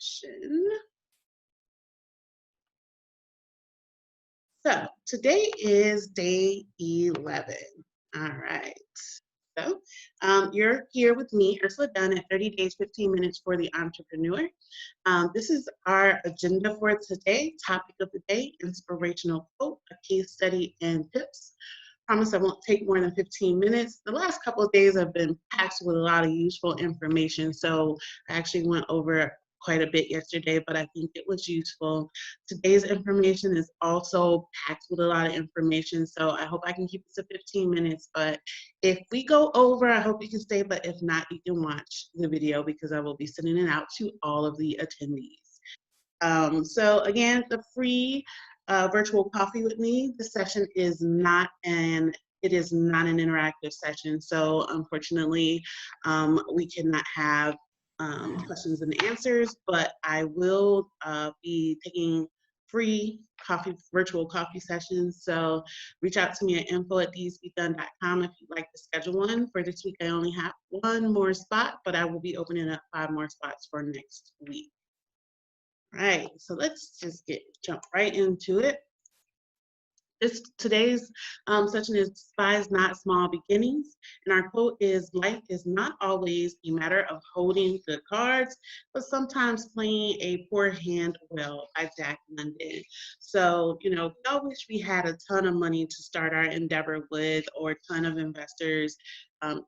session. So today is day 11. All right. So you're here with me, Ursula Dunn, at 30 Days, 15 Minutes for the Entrepreneur. This is our agenda for today. Topic of the day, inspirational quote, a case study, and tips. Promise I won't take more than 15 minutes. The last couple of days have been packed with a lot of useful information, so I actually went over quite a bit yesterday, but I think it was useful. Today's information is also packed with a lot of information, so I hope I can keep it to 15 minutes, but if we go over, I hope you can stay, but if not, you can watch the video because I will be sending it out to all of the attendees. So again, the free virtual coffee with me. The session is not an interactive session, so unfortunately, we cannot have questions and answers. But I will be taking free virtual coffee sessions. So reach out to me at info@dsbdone.com if you'd like to schedule one. For this week, I only have one more spot, but I will be opening up 5 more spots for next week. Right, so let's just jump right into it. Today's session is Despise Not Small Beginnings, and our quote is, life is not always a matter of holding good cards, but sometimes playing a poor hand well, by Jack London. So, we all wish we had a ton of money to start our endeavor with, or a ton of investors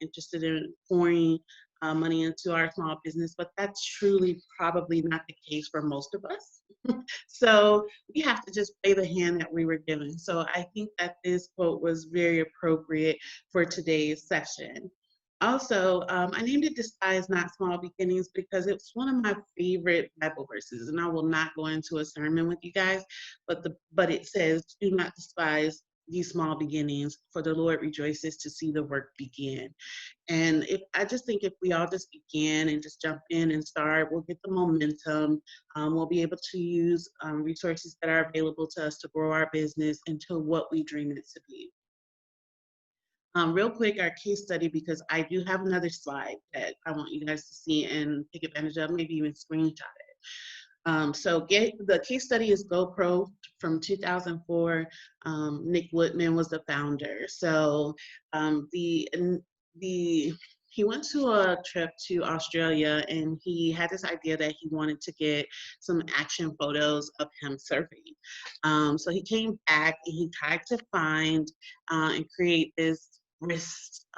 interested in pouring money into our small business, but that's truly probably not the case for most of us. So we have to just play the hand that we were given. So I think that this quote was very appropriate for today's session. Also, I named it Despise Not Small Beginnings because it's one of my favorite Bible verses, and I will not go into a sermon with you guys, but it says, do not despise these small beginnings, for the Lord rejoices to see the work begin. And I just think if we all just begin and just jump in and start, we'll get the momentum. We'll be able to use resources that are available to us to grow our business into what we dream it to be. Real quick, our case study, because I do have another slide that I want you guys to see and take advantage of, maybe even screenshot it. So the case study is GoPro from 2004. Nick Woodman was the founder. So he went to a trip to Australia, and he had this idea that he wanted to get some action photos of him surfing. So he came back and he tried to find and create this wrist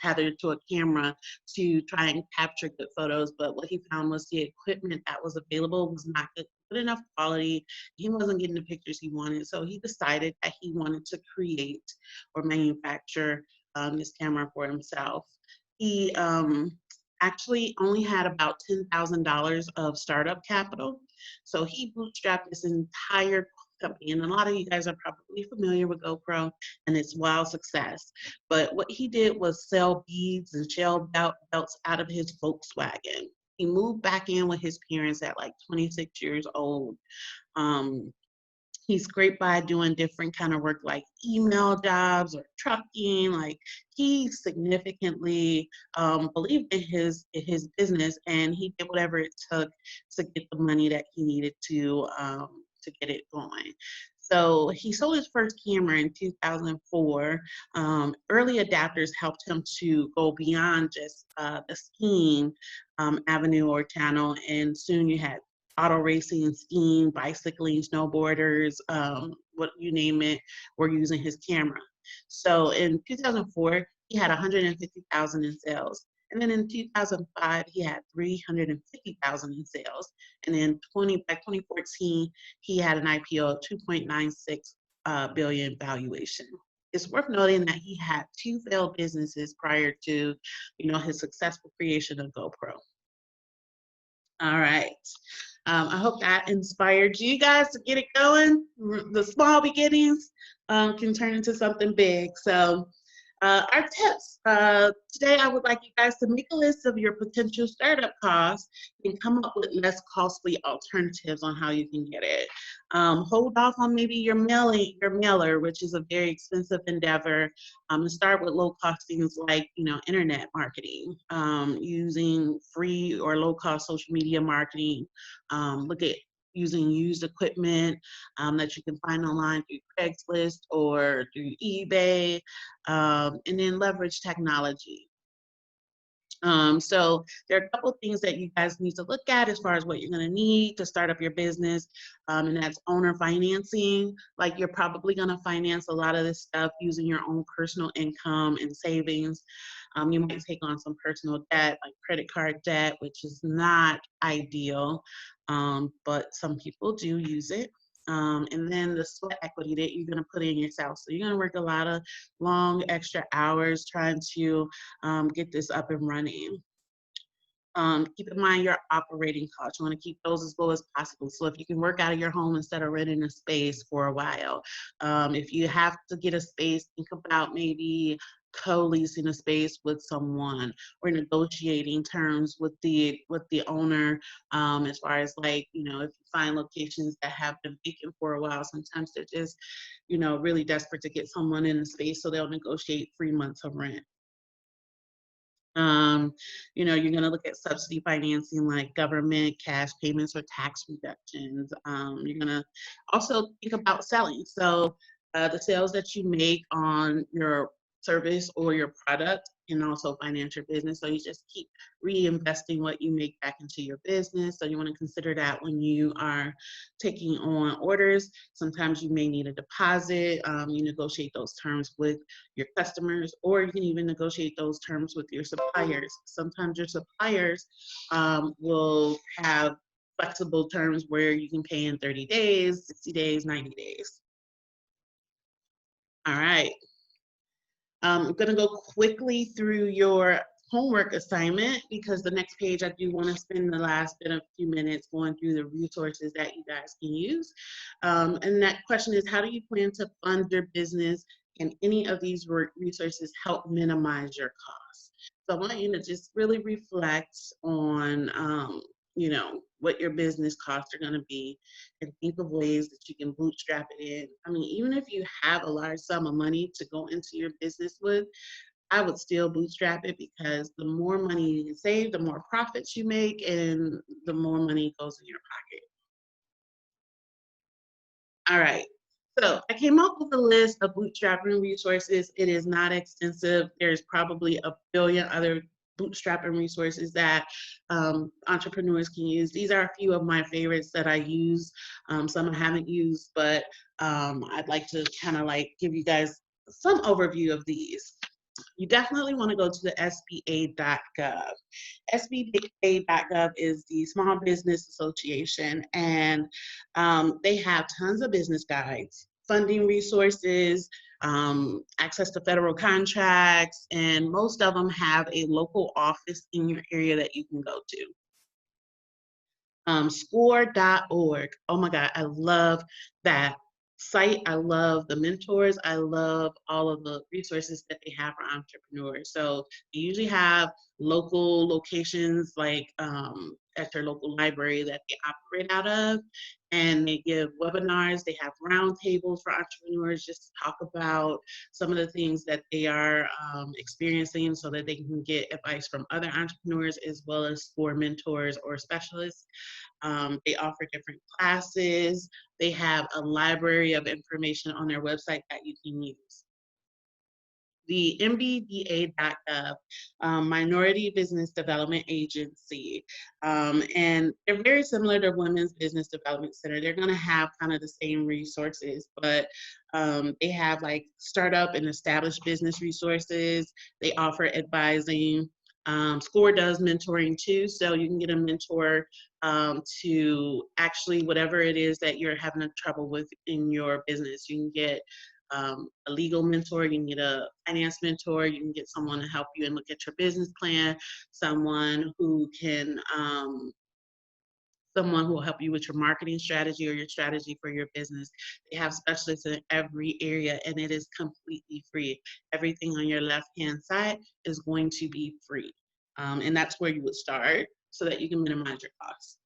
tether to a camera to try and capture good photos, but what he found was the equipment that was available was not good enough quality. He wasn't getting the pictures he wanted, so he decided that he wanted to create or manufacture this camera for himself. He actually only had about $10,000 of startup capital, so he bootstrapped this entire company, and a lot of you guys are probably familiar with GoPro and its wild success. But what he did was sell beads and shell belts out of his Volkswagen. He moved back in with his parents at like 26 years old. He scraped by doing different kind of work like email jobs or trucking. Like, he significantly believed in his business, and he did whatever it took to get the money that he needed to get it going. So he sold his first camera in 2004. Early adapters helped him to go beyond just the skiing avenue or channel, and soon you had auto racing, skiing, bicycling, snowboarders, what you name it, were using his camera. So in 2004, he had 150,000 in sales. And then in 2005, he had 350,000 in sales. And then by 2014, he had an IPO of 2.96 billion valuation. It's worth noting that he had 2 failed businesses prior to, his successful creation of GoPro. All right. I hope that inspired you guys to get it going. The small beginnings can turn into something big. So Our tips. Today, I would like you guys to make a list of your potential startup costs and come up with less costly alternatives on how you can get it. Hold off on maybe your mailer, which is a very expensive endeavor. And start with low cost things like, internet marketing, using free or low cost social media marketing. Look at using used equipment that you can find online through Craigslist or through eBay, and then leverage technology. So there are a couple of things that you guys need to look at as far as what you're going to need to start up your business, and that's owner financing. Like, you're probably going to finance a lot of this stuff using your own personal income and savings. You might take on some personal debt, like credit card debt, which is not ideal, but some people do use it. And then the sweat equity that you're going to put in yourself. So you're going to work a lot of long extra hours trying to get this up and running. Keep in mind your operating costs. You want to keep those as low as possible. So if you can work out of your home instead of renting a space for a while. If you have to get a space, think about maybe co-leasing a space with someone or negotiating terms with the owner, as far as, like, if you find locations that have been vacant for a while, sometimes they're just really desperate to get someone in the space, so they'll negotiate 3 months of rent. You're going to look at subsidy financing like government, cash payments, or tax reductions. You're going to also think about selling. So the sales that you make on your service or your product can also finance your business. So you just keep reinvesting what you make back into your business. So you want to consider that when you are taking on orders. Sometimes you may need a deposit. You negotiate those terms with your customers, or you can even negotiate those terms with your suppliers. Sometimes your suppliers will have flexible terms where you can pay in 30 days, 60 days, 90 days. All right. I'm going to go quickly through your homework assignment, because the next page I do want to spend the last few minutes going through the resources that you guys can use. And that question is, how do you plan to fund your business? And any of these resources help minimize your costs? So I want you to just really reflect on, what your business costs are going to be, and think of ways that you can bootstrap it in. I mean, even if you have a large sum of money to go into your business with, I would still bootstrap it, because the more money you can save, the more profits you make, and the more money goes in your pocket. All right. So I came up with a list of bootstrapping resources. It is not extensive. There's probably a billion other bootstrapping resources that entrepreneurs can use. These are a few of my favorites that I use. Some I haven't used, but I'd like to kind of like give you guys some overview of these. You definitely want to go to the SBA.gov. SBA.gov is the Small Business Association, and they have tons of business guides, funding resources, access to federal contracts, and most of them have a local office in your area that you can go to. Score.org. Oh my God, I love that site. I love the mentors. I love all of the resources that they have for entrepreneurs. So they usually have local locations, like at their local library that they operate out of, and they give webinars. They have roundtables for entrepreneurs just to talk about some of the things that they are experiencing, so that they can get advice from other entrepreneurs as well as for mentors or specialists. They offer different classes. They have a library of information on their website that you can use. The MBDA.gov, Minority Business Development Agency, and they're very similar to Women's Business Development Center. They're going to have kind of the same resources, but they have like startup and established business resources. They offer advising. SCORE does mentoring too, so you can get a mentor to actually whatever it is that you're having a trouble with in your business. You can get a legal mentor, you can get a finance mentor, you can get someone to help you and look at your business plan, someone who can someone who will help you with your marketing strategy or your strategy for your business. They have specialists in every area, and it is completely free. Everything on your left-hand side is going to be free. And that's where you would start so that you can minimize your costs.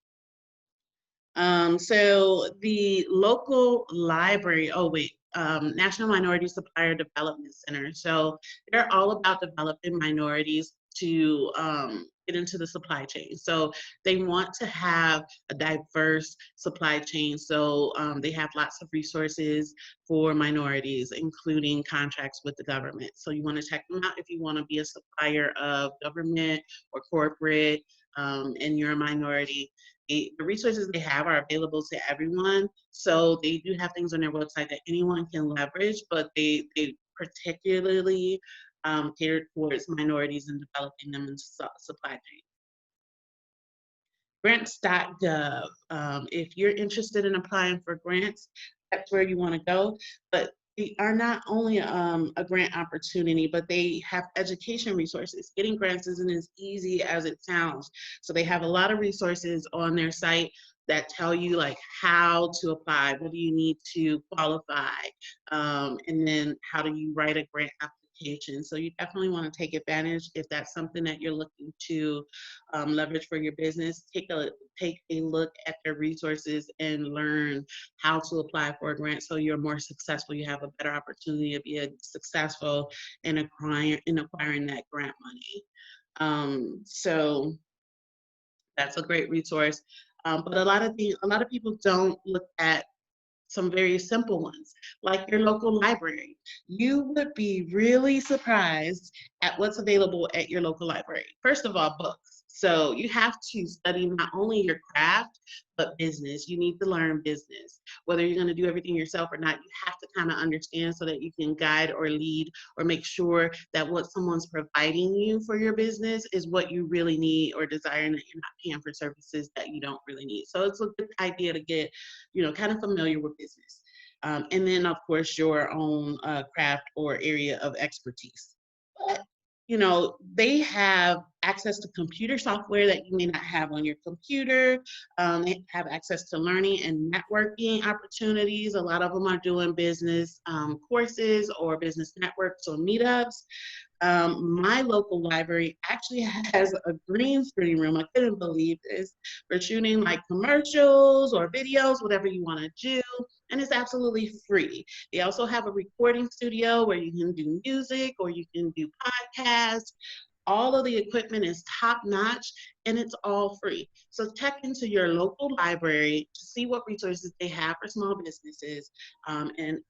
So the local library, National Minority Supplier Development Center. So they're all about developing minorities to get into the supply chain. So they want to have a diverse supply chain. So they have lots of resources for minorities, including contracts with the government. So you want to check them out if you want to be a supplier of government or corporate, and you're a minority. The resources they have are available to everyone. So they do have things on their website that anyone can leverage, but they particularly cater towards minorities and developing them in supply chain. Grants.gov. If you're interested in applying for grants, that's where you want to go. But they are not only a grant opportunity, but they have education resources. Getting grants isn't as easy as it sounds. So they have a lot of resources on their site that tell you like how to apply, what do you need to qualify, and then how do you write a grant application. So you definitely want to take advantage if that's something that you're looking to leverage for your business. Take a look at their resources and learn how to apply for a grant so you're more successful. You have a better opportunity to be successful in acquiring that grant money. So that's a great resource. But a lot of people don't look at some very simple ones, like your local library. You would be really surprised at what's available at your local library. First of all, books. So you have to study not only your craft, but business. You need to learn business. Whether you're going to do everything yourself or not, you have to kind of understand so that you can guide or lead or make sure that what someone's providing you for your business is what you really need or desire, and that you're not paying for services that you don't really need. So it's a good idea to get, kind of familiar with business. And then, of course, your own craft or area of expertise. But they have access to computer software that you may not have on your computer. They have access to learning and networking opportunities. A lot of them are doing business courses or business networks or meetups. My local library actually has a green screen room. I couldn't believe this, for shooting like commercials or videos, whatever you want to do. And it's absolutely free. They also have a recording studio where you can do music or you can do podcasts. All of the equipment is top notch and it's all free. So check into your local library to see what resources they have for small businesses, and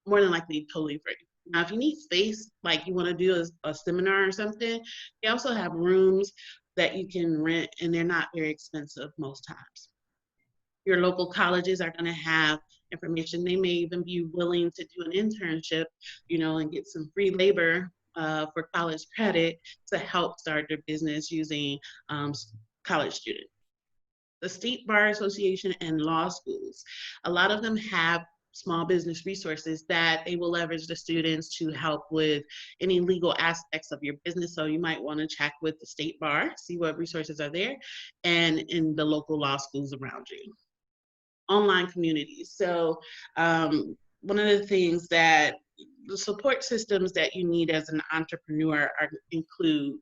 more than likely totally free. Now, if you need space, like you want to do a seminar or something, they also have rooms that you can rent, and they're not very expensive most times. Your local colleges are going to have information. They may even be willing to do an internship, and get some free labor for college credit to help start their business using college students. The State Bar Association and law schools, a lot of them have small business resources that they will leverage the students to help with any legal aspects of your business. So you might want to check with the State Bar, see what resources are there, and in the local law schools around you. Online communities. So one of the things that the support systems that you need as an entrepreneur include,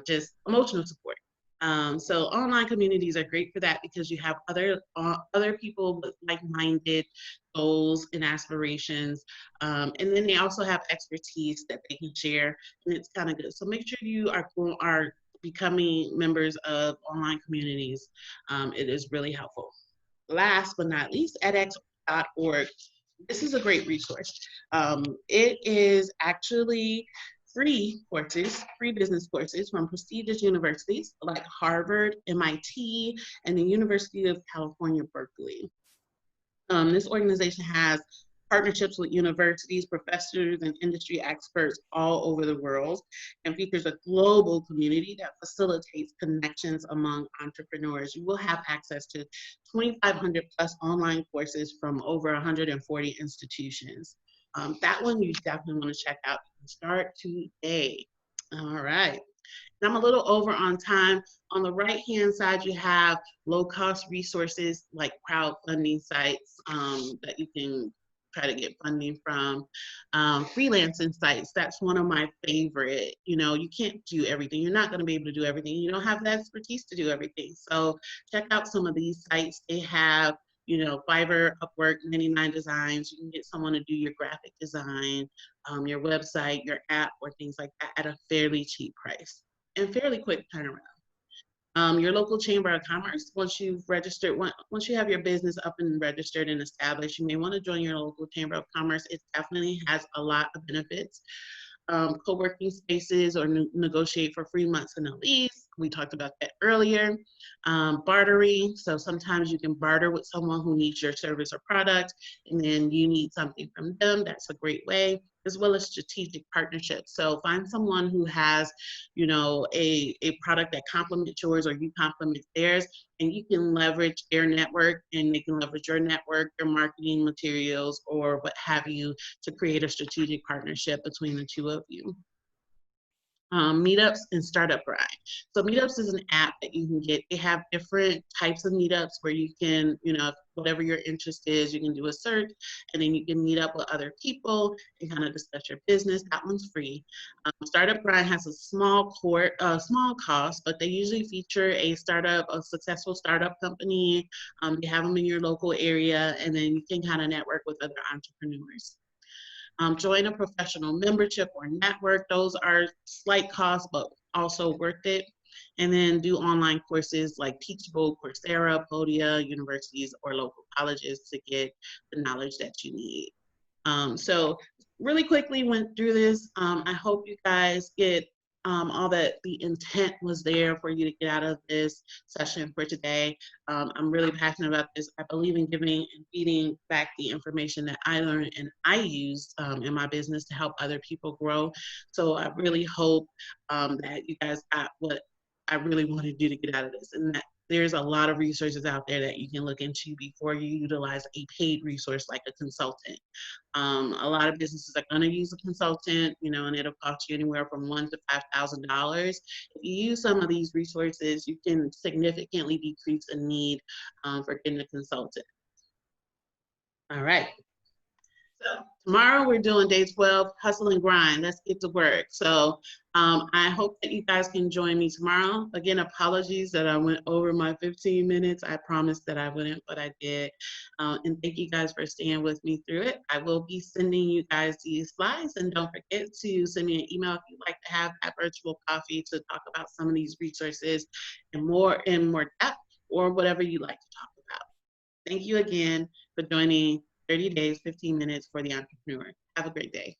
just emotional support. So online communities are great for that because you have other people with like-minded goals and aspirations, and then they also have expertise that they can share, and it's kind of good. So make sure you are becoming members of online communities. It is really helpful. Last but not least, edX.org. This is a great resource. It is actually free business courses from prestigious universities like Harvard, MIT, and the University of California, Berkeley. This organization has partnerships with universities, professors, and industry experts all over the world, and features a global community that facilitates connections among entrepreneurs. You will have access to 2,500 plus online courses from over 140 institutions. That one you definitely want to check out. You can start today. All right. And I'm a little over on time. On the right-hand side, you have low-cost resources like crowdfunding sites that you can try to get funding from. Freelancing sites, that's one of my favorite. You know, you can't do everything. You're not going to be able to do everything. You don't have the expertise to do everything. So check out some of these sites. They have, you know, Fiverr, Upwork, 99 Designs. You can get someone to do your graphic design, your website, your app, or things like that at a fairly cheap price and fairly quick turnaround. Your local chamber of commerce, once you've registered, once you have your business up and registered and established, you may want to join your local chamber of commerce. It definitely has a lot of benefits. Co-working spaces or negotiate for free months in a lease. We talked about that earlier. Bartering, so sometimes you can barter with someone who needs your service or product, and then you need something from them. That's a great way, as well as strategic partnerships. So find someone who has, you know, a product that complements yours or you complement theirs, and you can leverage their network and they can leverage your network, your marketing materials, or what have you to create a strategic partnership between the two of you. Meetups and Startup Grind. So Meetups is an app that you can get. They have different types of meetups where you can, you know, whatever your interest is, you can do a search and then you can meet up with other people and kind of discuss your business. That one's free. Startup Grind has a small cost, but they usually feature a successful startup company. They have them in your local area, and then you can kind of network with other entrepreneurs. Join a professional membership or network. Those are slight costs, but also worth it. And then do online courses like Teachable, Coursera, Podia, universities, or local colleges to get the knowledge that you need. So really quickly went through this. I hope you guys get all that the intent was there for you to get out of this session for today. I'm really passionate about this. I believe in giving and feeding back the information that I learned and I used in my business to help other people grow. So I really hope that you guys got what I really wanted you to get out of this, and that there's a lot of resources out there that you can look into before you utilize a paid resource like a consultant. A lot of businesses are going to use a consultant, you know, and it'll cost you anywhere from $1,000 to $5,000. If you use some of these resources, you can significantly decrease the need for getting a consultant. All right. So tomorrow we're doing day 12, hustle and grind. Let's get to work. So I hope that you guys can join me tomorrow. Again, apologies that I went over my 15 minutes. I promised that I wouldn't, but I did. And thank you guys for staying with me through it. I will be sending you guys these slides, and don't forget to send me an email if you'd like to have that virtual coffee to talk about some of these resources and more depth, or whatever you'd like to talk about. Thank you again for joining 30 days, 15 minutes for the entrepreneur. Have a great day.